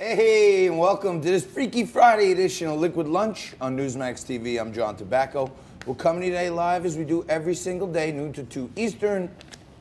Hey, and welcome to this Freaky Friday edition of Liquid Lunch on Newsmax TV. I'm John Tobacco. We're coming today live as we do every single day, noon to 2 Eastern,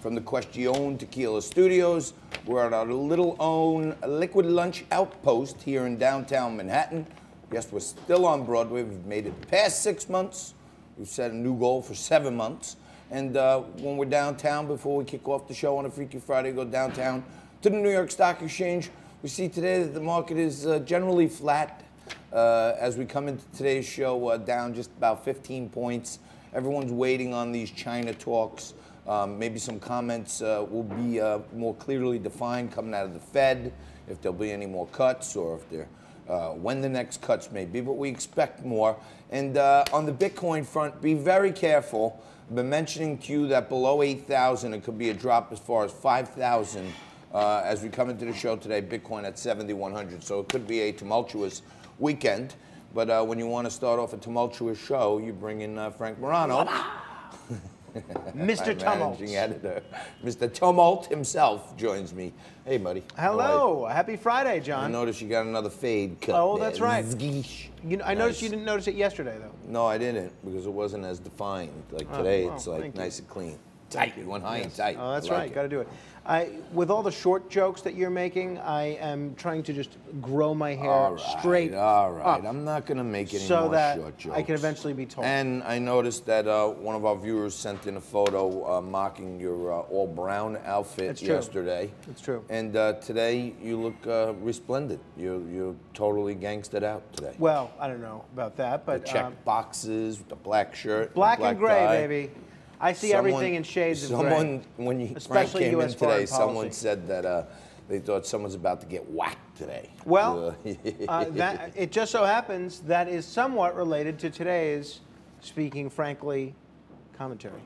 from the Question Tequila Studios. We're at our little own Liquid Lunch outpost here in downtown Manhattan. Yes, we're still on Broadway. We've made it past 6 months. We've set a new goal for 7 months. And when we're downtown, before we kick off the show on a Freaky Friday, go downtown to the New York Stock Exchange. We see today that the market is generally flat as we come into today's show, down just about 15 points. Everyone's waiting on these China talks. Maybe some comments will be more clearly defined coming out of the Fed, if there'll be any more cuts or if they're, when the next cuts may be, but we expect more. And on the Bitcoin front, be very careful. I've been mentioning to you that below 8,000, it could be a drop as far as 5,000. As we come into the show today, Bitcoin at 7,100, so it could be a tumultuous weekend. But when you want to start off a tumultuous show, you bring in Frank Morano. Mr. Tumult. Managing editor. Mr. Tumult himself joins me. Hey, buddy. Hello. Happy Friday, John. I noticed you got another fade cut. Oh, there. that's right. I noticed Nice. you didn't notice it yesterday, though. No, I didn't, because it wasn't as defined. Like today, it's like nice and clean. Tight. You went high and tight. Oh, that's I like right. it. Got to do it. With all the short jokes that you're making, I am trying to just grow my hair straight All right. up I'm not going to make any so more that short jokes. I can eventually be told. And I noticed that one of our viewers sent in a photo mocking your all-brown outfit It's true. yesterday. It's true. And today you look resplendent. You're totally gangstered out today. Well, I don't know about that, The but check boxes, with the black shirt, black the and gray, tie. baby. I see everything in shades of gray. When you Especially Frank came US in today, foreign someone policy. said that they thought someone's about to get whacked today. Well, it just so happens that is somewhat related to today's Speaking Frankly commentary.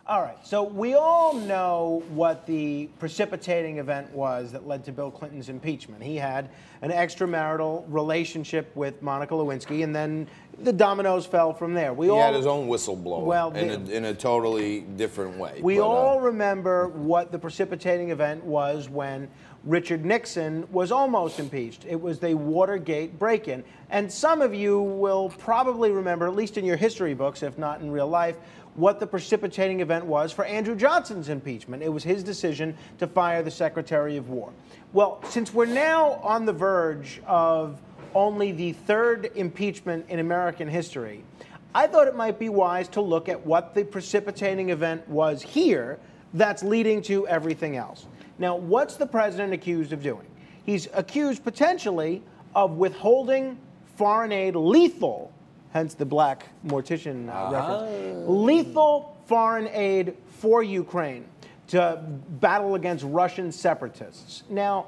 All right, so we all know what the precipitating event was that led to Bill Clinton's impeachment. He had an extramarital relationship with Monica Lewinsky, and then the dominoes fell from there. He had his own whistleblower in a totally different way. We all remember what the precipitating event was when Richard Nixon was almost impeached. It was the Watergate break-in. And some of you will probably remember, at least in your history books, if not in real life, what the precipitating event was for Andrew Johnson's impeachment. It was his decision to fire the Secretary of War. Well, since we're now on the verge of only the third impeachment in American history, I thought it might be wise to look at what the precipitating event was here that's leading to everything else. Now, what's the president accused of doing? He's accused potentially of withholding foreign aid, lethal, hence the black mortician reference, lethal foreign aid for Ukraine to battle against Russian separatists. Now,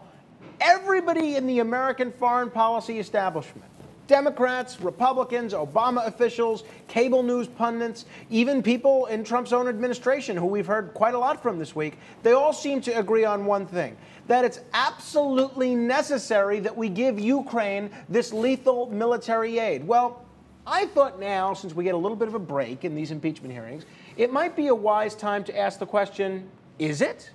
everybody in the American foreign policy establishment, Democrats, Republicans, Obama officials, cable news pundits, even people in Trump's own administration, who we've heard quite a lot from this week, they all seem to agree on one thing, that it's absolutely necessary that we give Ukraine this lethal military aid. Well, I thought now, since we get a little bit of a break in these impeachment hearings, it might be a wise time to ask the question, is it?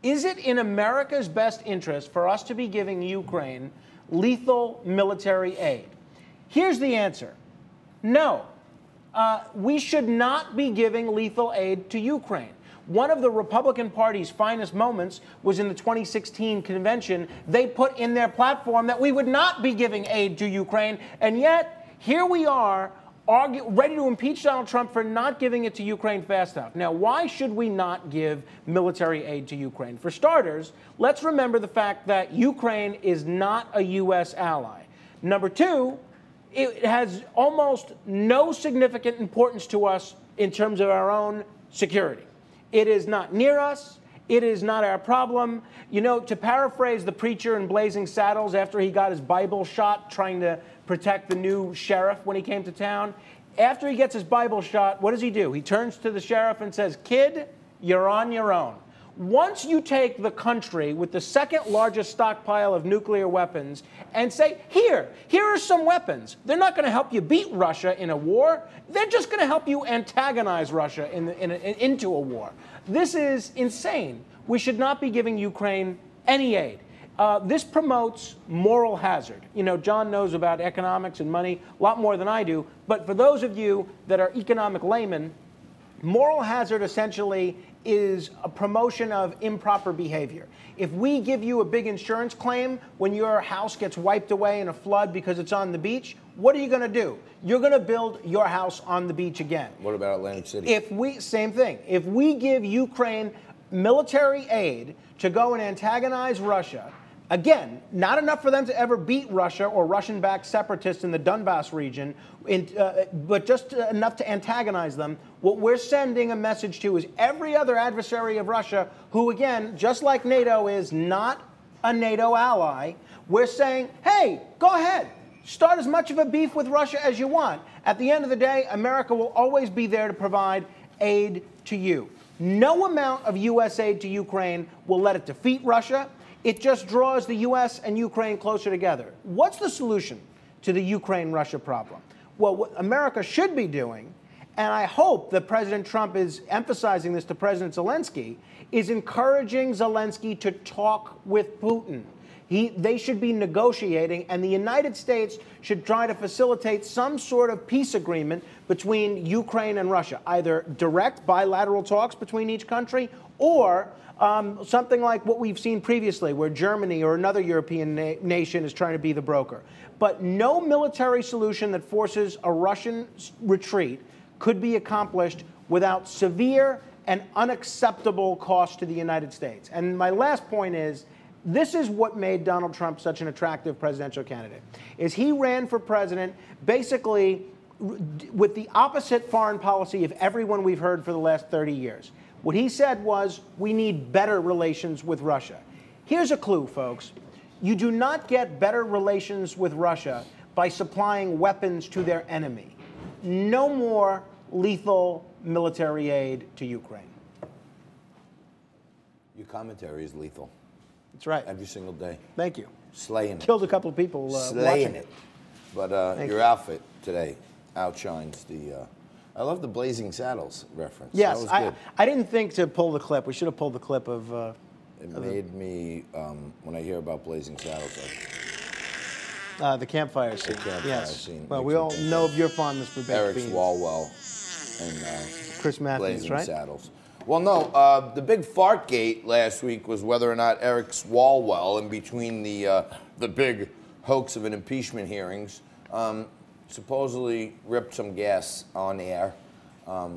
Is it in America's best interest for us to be giving Ukraine lethal military aid? Here's the answer. No. We should not be giving lethal aid to Ukraine. One of the Republican Party's finest moments was in the 2016 convention. They put in their platform that we would not be giving aid to Ukraine, and yet here we are ready to impeach Donald Trump for not giving it to Ukraine fast enough. Now, why should we not give military aid to Ukraine? For starters, let's remember the fact that Ukraine is not a U.S. ally. Number two, it has almost no significant importance to us in terms of our own security. It is not near us. It is not our problem. You know, to paraphrase the preacher in Blazing Saddles after he got his Bible shot trying to protect the new sheriff when he came to town, after he gets his Bible shot, what does he do? He turns to the sheriff and says, "Kid, you're on your own." Once you take the country with the second largest stockpile of nuclear weapons and say, here are some weapons. They're not going to help you beat Russia in a war. They're just going to help you antagonize Russia into a war. This is insane. We should not be giving Ukraine any aid. This promotes moral hazard. You know, John knows about economics and money a lot more than I do. But for those of you that are economic laymen, moral hazard essentially is a promotion of improper behavior. If we give you a big insurance claim when your house gets wiped away in a flood because it's on the beach, what are you going to do? You're going to build your house on the beach again. What about Atlantic City? Same thing. If we give Ukraine military aid to go and antagonize Russia, again, not enough for them to ever beat Russia or Russian-backed separatists in the Donbass region, but just enough to antagonize them. What we're sending a message to is every other adversary of Russia, who, again, just like NATO, is not a NATO ally. We're saying, hey, go ahead. Start as much of a beef with Russia as you want. At the end of the day, America will always be there to provide aid to you. No amount of U.S. aid to Ukraine will let it defeat Russia. It just draws the U.S. and Ukraine closer together. What's the solution to the Ukraine-Russia problem? Well, what America should be doing, and I hope that President Trump is emphasizing this to President Zelensky, is encouraging Zelensky to talk with Putin. They should be negotiating, and the United States should try to facilitate some sort of peace agreement between Ukraine and Russia, either direct bilateral talks between each country or something like what we've seen previously, where Germany or another European nation is trying to be the broker. But no military solution that forces a Russian retreat could be accomplished without severe and unacceptable cost to the United States. And my last point is, this is what made Donald Trump such an attractive presidential candidate, is he ran for president basically with the opposite foreign policy of everyone we've heard for the last 30 years. What he said was, we need better relations with Russia. Here's a clue, folks. You do not get better relations with Russia by supplying weapons to their enemy. No more lethal military aid to Ukraine. Your commentary is lethal. That's right. Every single day. Thank you. Slaying it. Killed a couple of people Slaying watching it. But your outfit today outshines the... I love the Blazing Saddles reference. Yes, that was good. I didn't think to pull the clip. We should have pulled the clip of... it made me, when I hear about Blazing Saddles, the campfire scene. The campfire scene. Well, we all know of your fondness for baked Eric beans. Swalwell and Chris Matthews, Blazing right? Saddles. Well, no, the big Fartgate last week was whether or not Eric Swalwell, in between the big hoax of an impeachment hearings, supposedly ripped some gas on air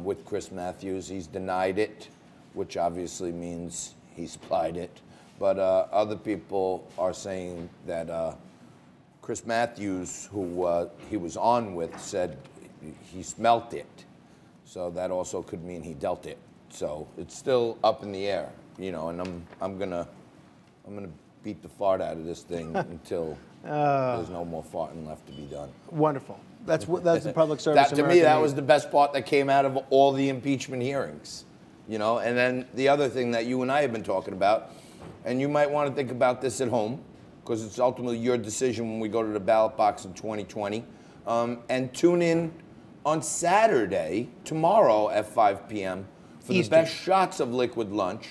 with Chris Matthews. He's denied it, which obviously means he supplied it. But other people are saying that Chris Matthews, who he was on with, said he smelt it. So that also could mean he dealt it. So it's still up in the air, you know, and I'm gonna beat the fart out of this thing until there's no more farting left to be done. Wonderful. That's the public service. To me, that was the best part that came out of all the impeachment hearings, you know. And then the other thing that you and I have been talking about, and you might want to think about this at home, because it's ultimately your decision when we go to the ballot box in 2020, and tune in on Saturday, tomorrow at 5 p.m. for the best shots of Liquid Lunch,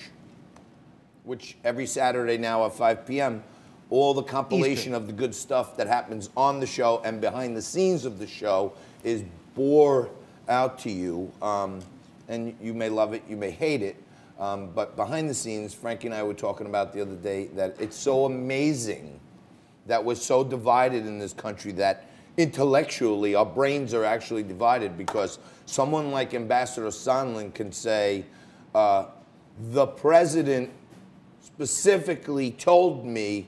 which every Saturday now at 5 p.m., all the compilation of the good stuff that happens on the show and behind the scenes of the show is bore out to you. And you may love it, you may hate it. But behind the scenes, Frankie and I were talking about the other day that it's so amazing that we're so divided in this country that intellectually our brains are actually divided, because someone like Ambassador Sondland can say, the president specifically told me,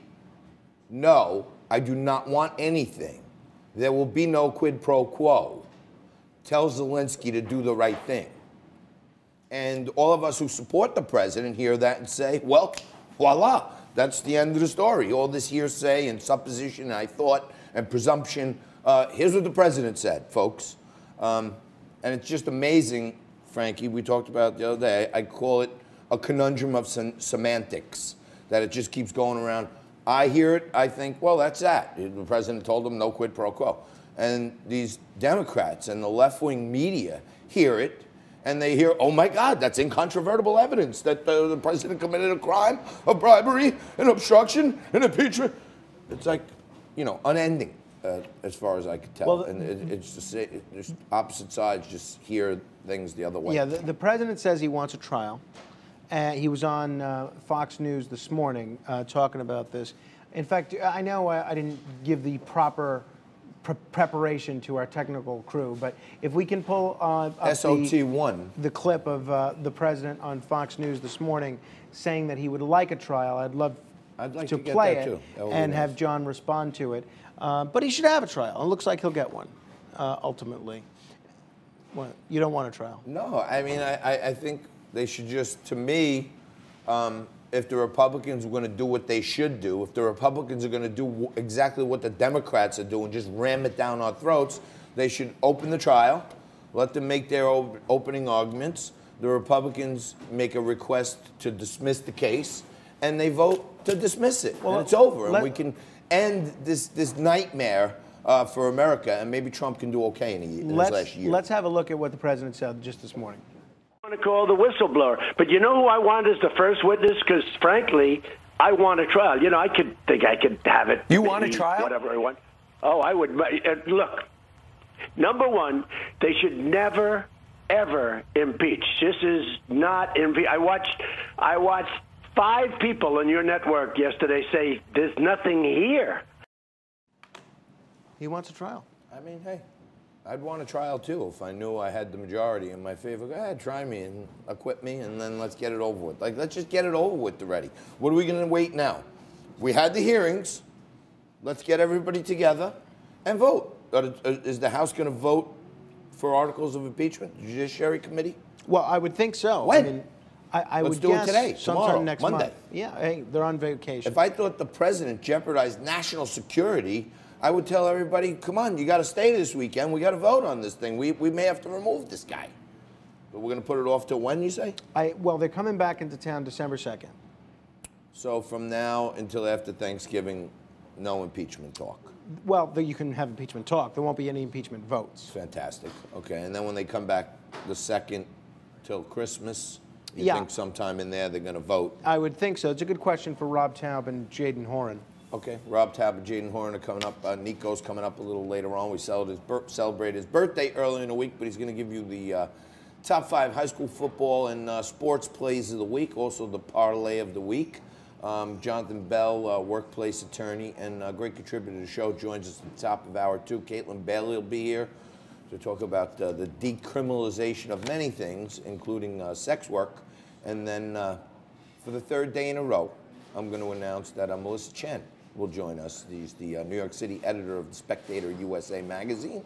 no, I do not want anything. There will be no quid pro quo. Tell Zelensky to do the right thing. And all of us who support the president hear that and say, well, voila, that's the end of the story. All this hearsay and supposition and I thought and presumption. Here's what the president said, folks. And it's just amazing, Frankie, we talked about it the other day. I call it a conundrum of semantics, that it just keeps going around. I hear it, I think, well, that's that. The president told them no quid pro quo. And these Democrats and the left-wing media hear it, and they hear, oh my God, that's incontrovertible evidence that the president committed a crime of bribery and obstruction and impeachment. It's like, you know, unending as far as I could tell. Well, and it's just opposite sides just hear things the other way. Yeah, the president says he wants a trial. He was on Fox News this morning talking about this. In fact, I know I didn't give the proper preparation to our technical crew, but if we can pull up SOT1. the clip of the president on Fox News this morning saying that he would like a trial, I'd like to get play that it too. and nice. have John respond to it. But he should have a trial. It looks like he'll get one, ultimately. Well, you don't want a trial? No, I mean, I think they should just, to me, if the Republicans are going to do what they should do, if the Republicans are going to do exactly what the Democrats are doing, just ram it down our throats, they should open the trial, let them make their opening arguments. The Republicans make a request to dismiss the case, and they vote to dismiss it. Well, and it's over, and we can end this nightmare for America, and maybe Trump can do okay in his last year. Let's have a look at what the president said just this morning. I want to call the whistleblower, but you know who I want as the first witness? Because frankly, I want a trial. You know, I could have it. You want a trial? Whatever I want. Oh, I would. Look, number one, they should never, ever impeach. This is not impeach. I watched 5 people on your network yesterday say there's nothing here. He wants a trial. I mean, hey, I'd want a trial too if I knew I had the majority in my favor. Go ahead, try me and acquit me, and then let's get it over with. Like, let's just get it over with already. What are we going to wait now? We had the hearings. Let's get everybody together and vote. Is the House going to vote for articles of impeachment? The Judiciary Committee? Well, I would think so. When? I mean, I Let's would do guess it today, sometime tomorrow, next Monday. month. Yeah, hey, they're on vacation. If I thought the president jeopardized national security, I would tell everybody, come on, you got to stay this weekend. We got to vote on this thing. We may have to remove this guy. But we're going to put it off till when, you say? Well, they're coming back into town December 2nd. So from now until after Thanksgiving, no impeachment talk. Well, you can have impeachment talk. There won't be any impeachment votes. Fantastic. Okay, and then when they come back the 2nd till Christmas, you Yeah. think sometime in there they're going to vote? I would think so. It's a good question for Rob Taub and Jaden Horan. Okay, Rob Taub and Jaden Horan are coming up. Nico's coming up a little later on. We celebrate his birthday early in the week, but he's going to give you the top 5 high school football and sports plays of the week, also the parlay of the week. Jonathan Bell, workplace attorney and a great contributor to the show, joins us at the top of hour 2. Caitlin Bailey will be here to talk about the decriminalization of many things, including sex work. And then for the 3rd day in a row, I'm going to announce that Melissa Chen will join us. She's the New York City editor of the Spectator USA magazine.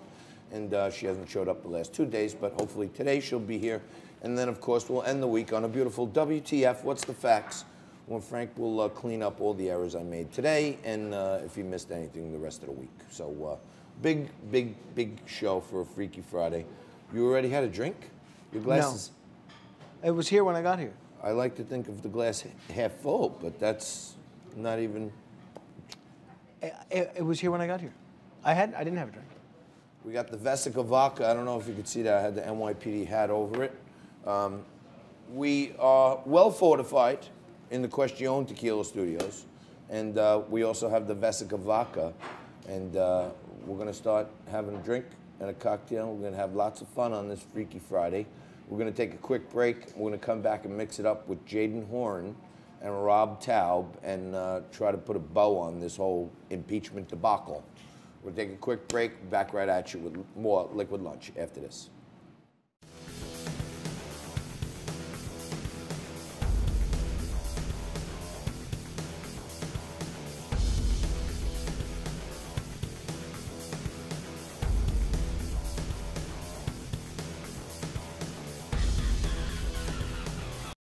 And she hasn't showed up the last 2 days, but hopefully today she'll be here. And then, of course, we'll end the week on a beautiful WTF, What's the Facts? When Frank will clean up all the errors I made today, and if you missed anything the rest of the week. So big show for a Freaky Friday. You already had a drink? Your glasses? No. It was here when I got here. I like to think of the glass half full, but that's not even. It was here when I got here. I didn't have a drink. We got the Vesica vodka. I don't know if you could see that. I had the NYPD hat over it. We are well fortified in the Question Tequila Studios, and we also have the Vesica vodka, and we're going to start having a drink and a cocktail. We're going to have lots of fun on this Freaky Friday. We're going to take a quick break. We're going to come back and mix it up with Jaden Horan and Rob Taub and try to put a bow on this whole impeachment debacle. We'll take a quick break, back right at you with more Liquid Lunch after this.